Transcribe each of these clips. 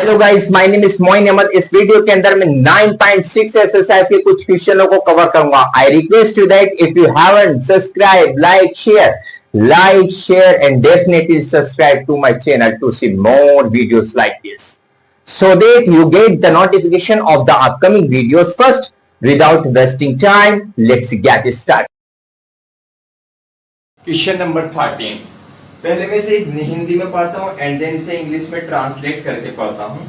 Hello guys, my name is Moin Ahmad. इस video के अंदर मैं 9.6 एक्सरसाइज के कुछ क्वेश्चनों को कवर करूंगा। I request you that if you haven't subscribe, like share and definitely subscribe to my channel to see more videos like this so that you get the notification of the upcoming videos first. Without wasting time, let's get started. Question number 13। पहले मैं इसे हिंदी में पढ़ता हूँ and then इसे English में translate करके पढ़ता हूँ।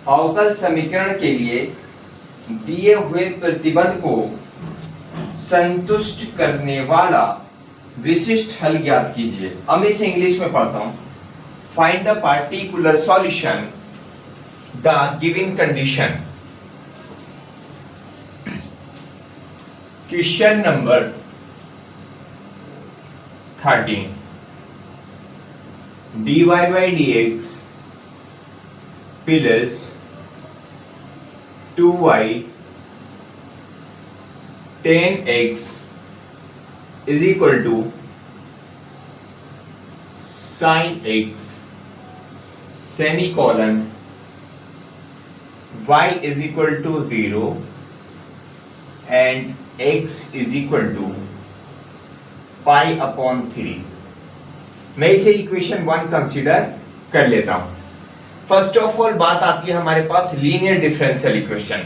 अवकल समीकरण के लिए दिए हुए प्रतिबंध को संतुष्ट करने वाला विशिष्ट हल ज्ञात कीजिए। अब मैं इसे इंग्लिश में पढ़ता हूँ। Find the particular solution the given condition. Question number 13 dy by dx plus 2y tan x is equal to sin x semicolon y is equal to 0 and x is equal to pi upon 3। मैं इसे equation 1 consider कर लेता हूं। First of all बात आती है हमारे पास linear differential equation.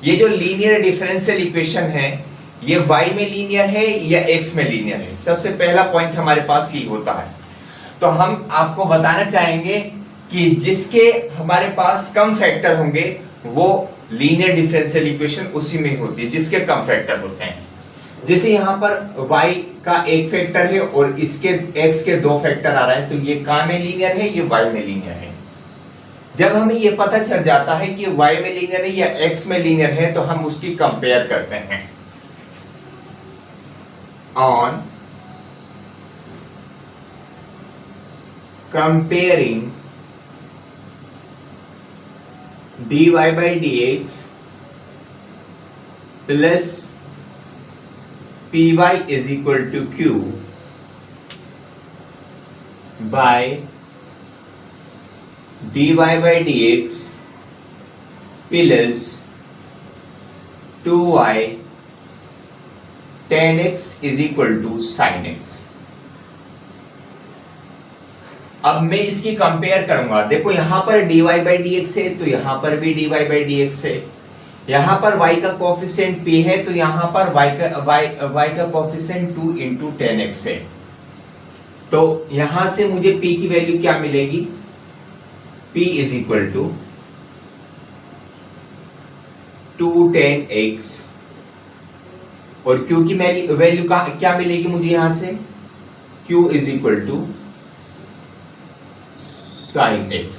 ये जो लीनियर डिफरेंशियल इक्वेशन है ये y में लीनियर है या x में लीनियर है। सबसे पहला पॉइंट हमारे पास ये होता है। तो हम आपको बताना चाहेंगे कि जिसके हमारे पास कम फैक्टर होंगे वो लीनियर डिफरेंशियल इक्वेशन उसी में होती है जिसके कम फैक्टर होते हैं। जैसे यहाँ पर y का एक फैक्टर है और इसके x के दो फैक्टर आ रहा है, तो ये का में लीनियर है, ये y में लीनियर है। जब हमें ये पता चल जाता है कि y में लीनियर है या x में लीनियर है तो हम उसकी कंपेयर करते हैं। On comparing dy by dx plus py is equal to q by dy by dx plus 2y tan x is equal to sin x। अब मैं इसकी कंपेयर करूंगा। देखो यहां पर dy by dx है तो यहां पर भी dy by dx है। यहां पर y का कोफिशिएंट p है तो यहां पर y का कोफिशिएंट 2 इंटू टेन एक्स है। तो यहां से मुझे p की वैल्यू क्या मिलेगी? p is equal to 2 tan x और q की वैल्यू क्या मिलेगी मुझे यहां से? q is equal to sine x.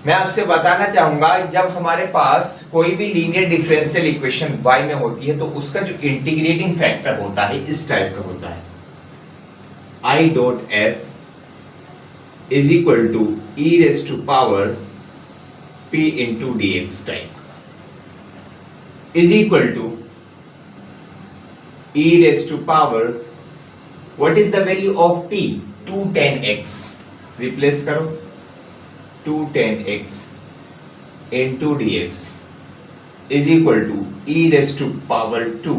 मैं आपसे बताना चाहूंगा जब हमारे पास कोई भी लीनियर डिफरेंशियल इक्वेशन y में होती है तो उसका जो इंटीग्रेटिंग फैक्टर होता है इस टाइप का होता है। I dot f is equal to e raise to power p into dx type is equal to e raise to power what is the value of p? 2 tan x। Replace करो 2 tan x into dx is equal to e raised to power 2।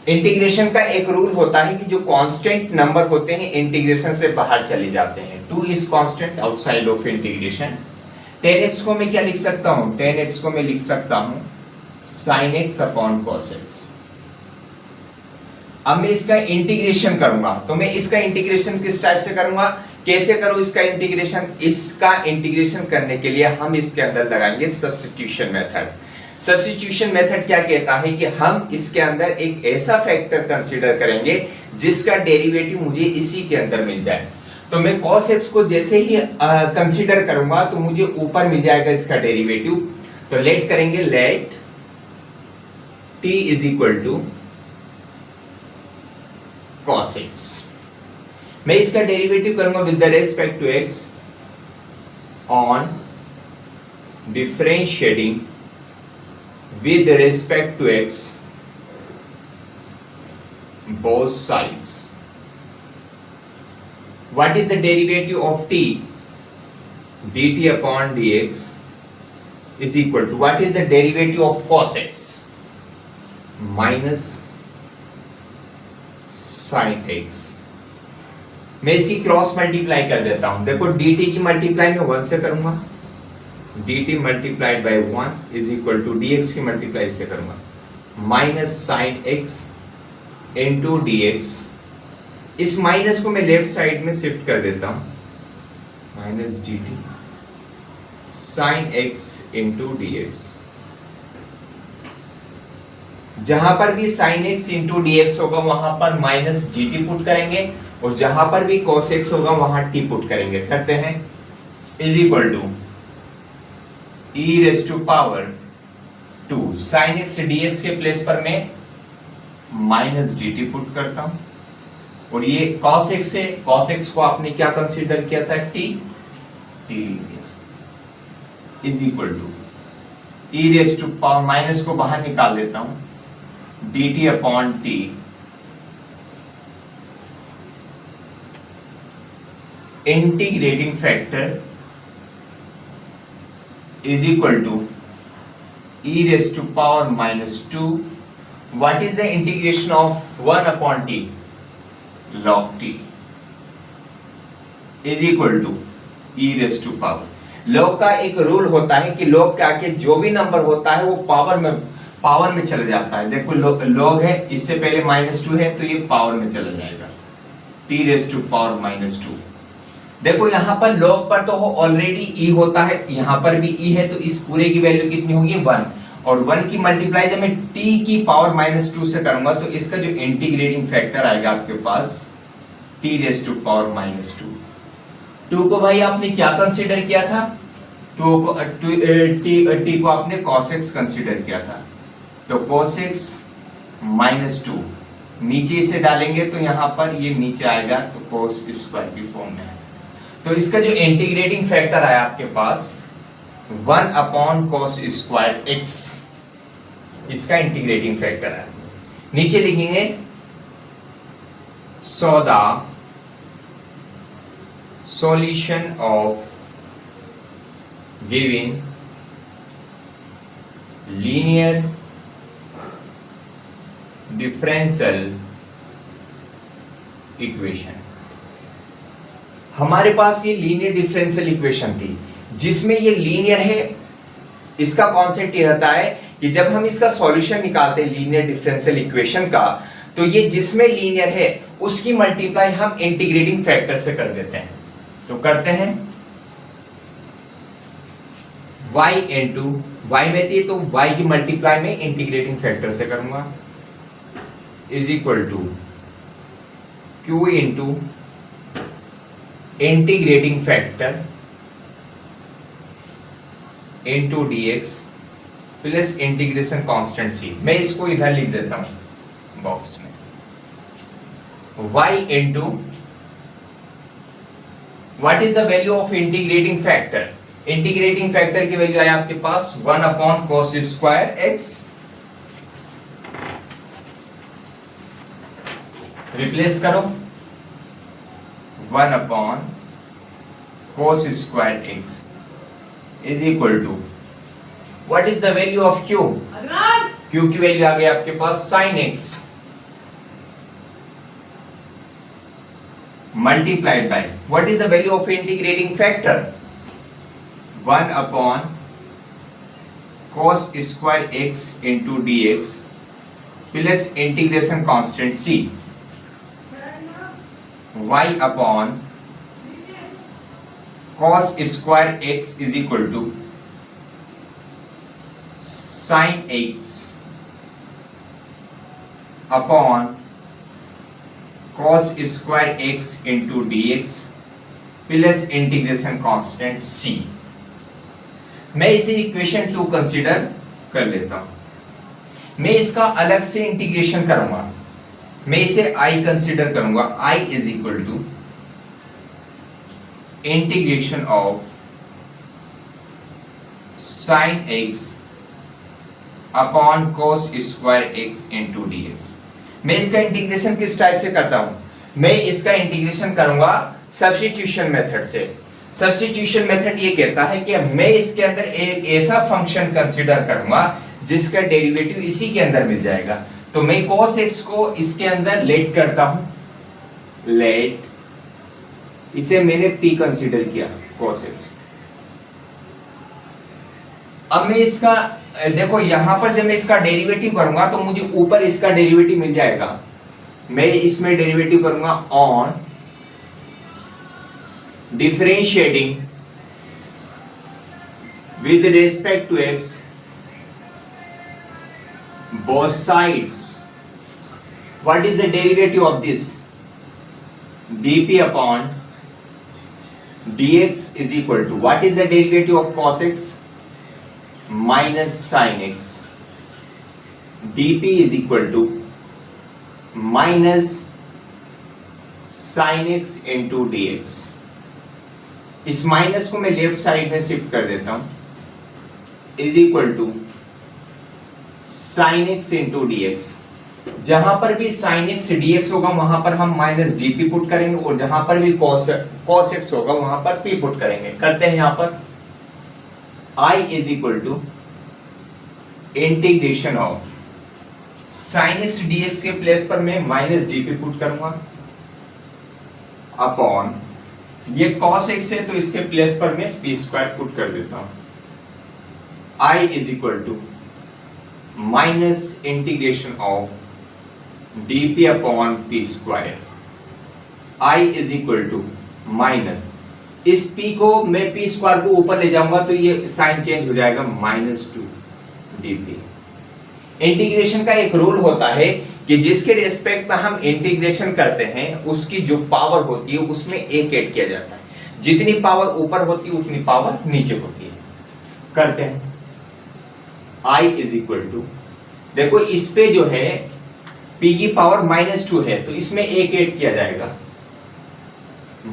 Integration का एक rule होता है कि जो constant number होते हैं integration से बाहर चले जाते हैं। 2 is constant outside of integration. tan x को मैं क्या लिख सकता हूं? tan x को मैं लिख सकता हूं sin x upon cos x। अब मैं इसका इंटीग्रेशन करूंगा तो मैं इसका इंटीग्रेशन किस टाइप से करूंगा? कैसे करूं इसका इंटीग्रेशन? इसका इंटीग्रेशन करने के लिए हम इसके अंदर लगाएंगे सब्स्टिट्यूशन मेथड। सब्स्टिट्यूशन मेथड क्या कहता है कि हम इसके अंदर एक ऐसा फैक्टर कंसीडर करेंगे जिसका डेरिवेटिव मुझे इसी के अंदर मिल जाए। तो मैं cos x को जैसे ही कंसीडर करूंगा तो मुझे ऊपर मिल जाएगा इसका डेरिवेटिव। तो लेट करेंगे, let t is equal to cos x। मैं इसका डेरिवेटिव करूंगा with the respect to x on differentiating with respect to x both sides. What is the derivative of t? dt upon dx is equal to what is the derivative of cos x minus sin x। मैं इसी cross multiply कर देता हूं। देखो dt की multiply में 1 से करूंगा, dt multiplied by 1 is equal to dx की मल्टीप्लाई से करूंगा minus sine x into dx। इस माइनस को मैं लेफ्ट साइड में शिफ्ट कर देता हूं, minus dt sine x into dx। जहां पर भी साइन x इंटू dx होगा वहां पर माइनस dt पुट करेंगे, और जहां पर भी cos x होगा वहां t पुट करेंगे। करते हैं, is equal to e raise to power 2 sine x dx के प्लेस पर मैं माइनस dt पुट करता हूं, और ये cos x से, cos x को आपने क्या कंसीडर किया था, t लिया, is equal to e raise to power, minus को बाहर निकाल देता हूं, dt upon t integrating factor is equal to e raised to power minus 2. What is the integration of 1 upon t? Log t is equal to e raised to power. log का एक rule होता है कि log के आगे जो भी number होता है वो पावर में चला जाता है। देखो log है, इससे पहले माइनस 2 है तो ये पावर में चला जाएगा, t raised to power minus 2। देखो यहां पर log पर तो ऑलरेडी e होता है, यहां पर भी e है, तो इस पूरे की वैल्यू कितनी होगी 1, और 1 की मल्टीप्लाई जब मैं t की पावर माइनस 2 से करूंगा तो इसका जो इंटीग्रेटिंग फैक्टर आएगा आपके पास t raise to power minus 2 को भाई आपने क्या कंसीडर किया था, t को आपने cos x कंसीडर किया था, तो cos x माइनस 2 नीचे से डालेंगे तो यहां पर ये नीचे आएगा तो cos स्क्वायर की फॉर्म में। तो इसका जो इंटीग्रेटिंग फैक्टर आया आपके पास 1 अपॉन cos स्क्वायर x, इसका इंटीग्रेटिंग फैक्टर है। नीचे लिखेंगे so the solution of given linear differential equation. हमारे पास ये लीनियर डिफरेंशियल इक्वेशन थी जिसमें ये लीनियर है। इसका कॉन्सेप्ट ये होता है कि जब हम इसका सॉल्यूशन निकालते हैं लीनियर डिफरेंशियल इक्वेशन का, तो ये जिसमें लीनियर है उसकी मल्टीप्लाई हम इंटीग्रेटिंग फैक्टर से कर देते हैं। तो करते हैं y इंटू y में थी तो y की मल्टीप्लाई में इंटीग्रेटिंग फैक्टर से करूंगा, is equal to q into integrating factor into dx plus integration constant c। मैं इसको इधर लिख देता हूं बॉक्स में, y into what is the value of integrating factor. Integrating factor की वैल्यू आया आपके पास 1 upon cos square x, replace करो 1 upon cos square x is equal to what is the value of q। q की value आ गई आपके पास sin x multiplied by what is the value of integrating factor 1 upon cos square x into dx plus integration constant c, y upon cos square x is equal to sin x upon cos square x into dx plus integration constant c। मैं इसे equation 2 consider कर लेता हूं। मैं इसका अलग से integration करूंगा, मैं इसे i कंसीडर करूंगा, i is equal to integration of sin x upon cos square x into dx। मैं इसका इंटीग्रेशन किस टाइप से करता हूं, मैं इसका इंटीग्रेशन करूंगा सब्स्टिट्यूशन मेथड से। सब्स्टिट्यूशन मेथड ये कहता है कि मैं इसके अंदर एक ऐसा फंक्शन कंसीडर करूंगा जिसका डेरिवेटिव इसी के अंदर मिल जाएगा। तो मैं cos x को इसके अंदर लेट करता हूं, लेट, इसे मैंने p कंसीडर किया cos x। अब मैं इसका देखो यहां पर जब मैं इसका डेरिवेटिव करूंगा तो मुझे ऊपर इसका डेरिवेटिव मिल जाएगा। मैं इसमें डेरिवेटिव करूंगा on differentiating with respect to x both sides. What is the derivative of this? dp upon dx is equal to, what is the derivative of cos x? Minus sin x. dp is equal to minus sin x into dx. इस minus को मैं left side में shift कर देता हूं, is equal to sine x into dx. जहां पर भी साइन एक्स डीएक्स होगा वहां पर हम माइनस डीपी पुट करेंगे, और जहां पर भी कॉस एक्स होगा वहां पर पी पुट करेंगे। करते हैं यहां पर I is equal to integration of sine x dx के प्लेस पर मैं माइनस डीपी पुट करूंगा अपॉन, ये cos x है तो इसके प्लेस पर मैं p स्क्वायर पुट कर देता हूं। I is equal to minus integration of dp upon p square. I is equal to minus, इस p को मैं p स्क्वायर को ऊपर ले जाऊंगा तो ये साइन चेंज हो जाएगा -2 dp। इंटीग्रेशन का एक रूल होता है कि जिसके रेस्पेक्ट में हम इंटीग्रेशन करते हैं उसकी जो पावर होती है उसमें एक ऐड किया जाता है। जितनी पावर ऊपर होती है उतनी पावर नीचे होती है। करते हैं I इज इक्वल टू, देखो इस पे जो है p की पावर -2 है तो इसमें एक ऐड किया जाएगा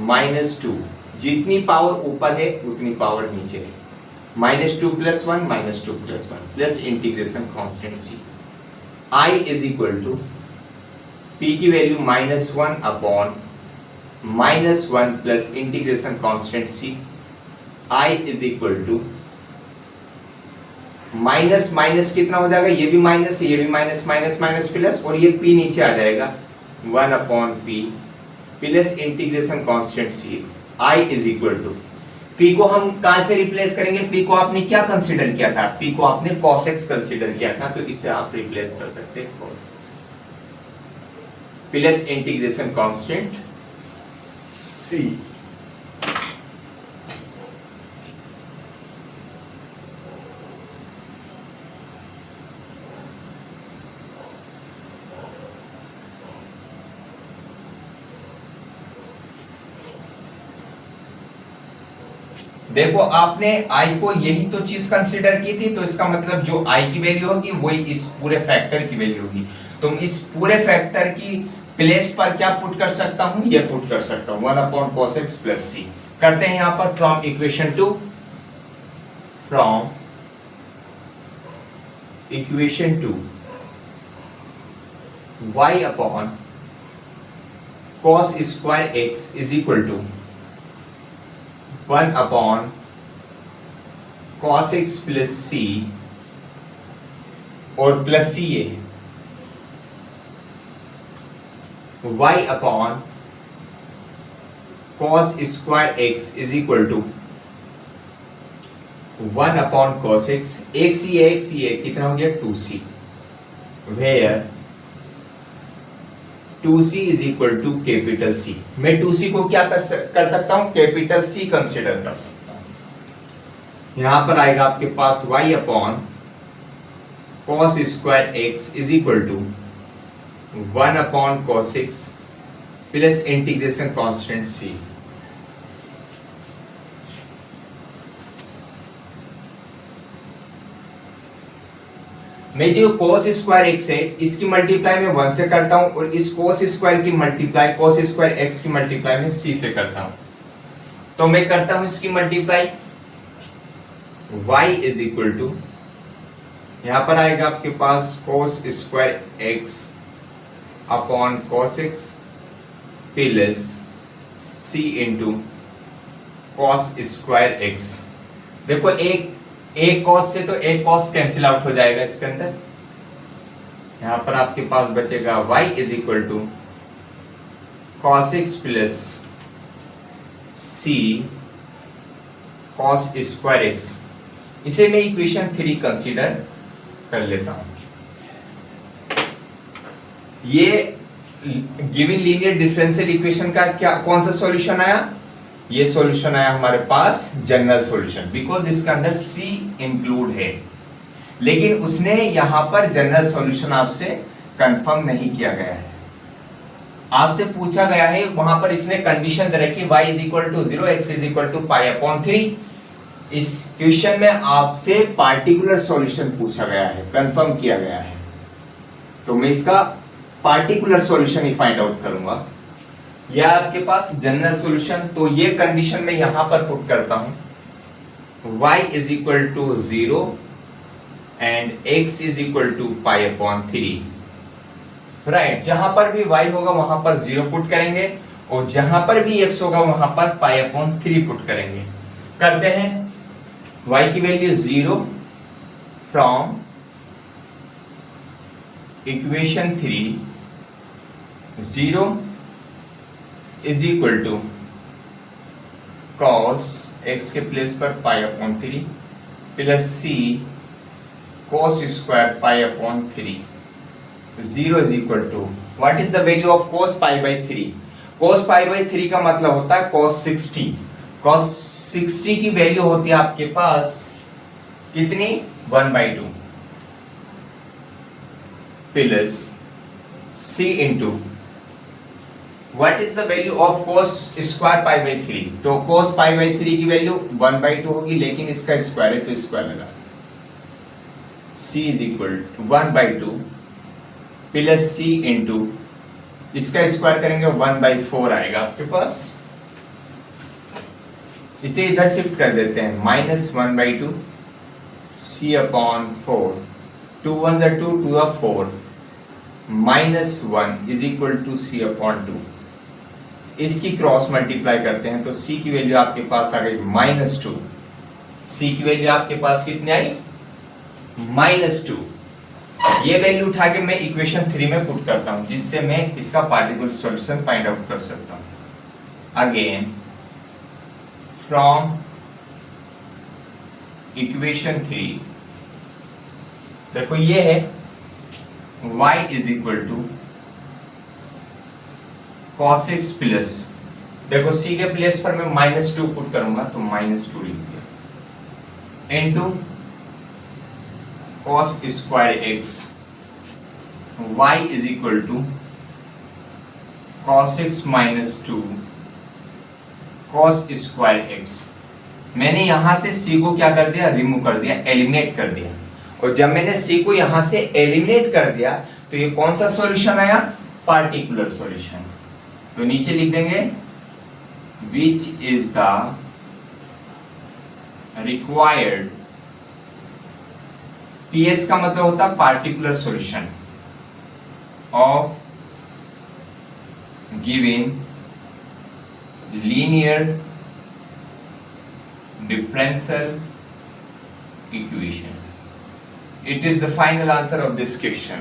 -2। जितनी पावर ऊपर है उतनी पावर नीचे है। -2 + 1 -2 + 1 plus integration constant c। I is equal to p की value -1 upon -1 plus integration constant c। I is equal to minus minus कितना हो जाएगा, ये भी माइनस है, ये भी माइनस, माइनस माइनस प्लस, और ये p नीचे आ जाएगा 1 upon p plus integration constant c। I is equal to, p को हम कहां से रिप्लेस करेंगे? p को आपने क्या कंसीडर किया था? p को आपने cos x कंसीडर किया था, तो इसे आप रिप्लेस कर सकते हैं cos x plus integration constant c। देखो आपने i को यही तो चीज कंसीडर की थी, तो इसका मतलब जो i की वैल्यू होगी वही इस पूरे फैक्टर की वैल्यू होगी। तो इस पूरे फैक्टर की प्लेस पर क्या पुट कर सकता हूं? ये पुट कर सकता हूं 1 upon cos x plus c। करते हैं यहां पर from equation 2 y upon cos square x is equal to 1 upon cos x plus c, और प्लस c है y upon cos square x is equal to 1 upon cos x, एक c है, कितना हो गया 2c, where 2c is equal to capital C। मैं 2c को क्या कर सकता हूं? कैपिटल C कंसिडर कर सकता हूं। यहां पर आएगा आपके पास y upon cos square x is equal to 1 upon cos x plus integration constant c। मैं जो cos स्क्वायर x है इसकी मल्टीप्लाई मैं 1 से करता हूं, और इस cos स्क्वायर की मल्टीप्लाई cos स्क्वायर x की मल्टीप्लाई मैं c से करता हूं। तो मैं करता हूं इसकी multiply, y is equal to, यहां पर आएगा आपके पास cos square x upon cos x plus c into cos square x. देखो एक कॉस से तो एक कॉस कैंसिल आउट हो जाएगा इसके अंदर। यहां पर आपके पास बचेगा y is equal to cos x plus c cos square x. इसे मैं इक्वेशन 3 कंसीडर कर लेता हूं। ये गिवन लीनियर डिफरेंशियल इक्वेशन का क्या कौन सा सॉल्यूशन आया? ये सॉल्यूशन आया हमारे पास जनरल सॉल्यूशन, बिकॉज इसके अंदर c इंक्लूड है। लेकिन उसने यहां पर जनरल सॉल्यूशन आपसे कंफर्म नहीं किया गया है, आपसे पूछा गया है वहां पर इसने कंडीशन दे रखी y is equal to 0 x is equal to pi upon 3। इस क्वेश्चन में आपसे पार्टिकुलर सॉल्यूशन पूछा गया है, कंफर्म किया गया है, तो मैं इसका पार्टिकुलर सॉल्यूशन ही फाइंड आउट करूंगा। या आपके पास जनरल सॉल्यूशन, तो ये कंडीशन में यहां पर पुट करता हूं y is equal to 0 and x is equal to pi upon 3। Right, जहां पर भी y होगा वहां पर 0 पुट करेंगे और जहां पर भी x होगा वहां पर पाई अपॉन 3 पुट करेंगे। करते हैं y की value 0 from equation 3, 0 is equal to cos x के प्लेस पर pi upon 3 plus c cos square pi upon 3। 0 is equal to what is the value of cos pi by 3? cos pi by 3 का मतलब होता है cos 60। cos 60 की value होती है आपके पास कितनी? 1/2 plus c into what is the value of cos square pi by 3? तो cos पाई बाई 3 की वैल्यू 1/2 होगी, लेकिन इसका स्क्वायर है तो स्क्वायर लगा, c is equal to 1/2 plus c into इसका स्क्वायर करेंगे 1/4 आएगा आपके पास। इसे इधर शिफ्ट कर देते हैं, -1/2 c upon 4, 2 1 2 2 4 -1 is equal to c upon 2। इसकी क्रॉस मल्टीप्लाई करते हैं तो c की वैल्यू आपके पास आ गई -2। c की वैल्यू आपके पास कितनी आई? -2। ये वैल्यू उठा के मैं इक्वेशन 3 में पुट करता हूं, जिससे मैं इसका पार्टिकुलर सॉल्यूशन फाइंड आउट कर सकता हूं। अगेन फ्रॉम इक्वेशन 3, देखो ये है y is equal to cos x plus, देखो c के प्लेस पर मैं -2 पुट करूंगा तो -2 लिख दिया, into cos square x, y is equal to cos x minus 2 cos square x। मैंने यहां से c को क्या कर दिया? रिमूव कर दिया, एलिमिनेट कर दिया। और जब मैंने c को यहां से एलिमिनेट कर दिया तो ये कौन सा सॉल्यूशन आया? Particular solution. तो नीचे लिख देंगे which is the required, PS का मतलब होता है particular solution of given linear differential equation. It is the final answer of this question.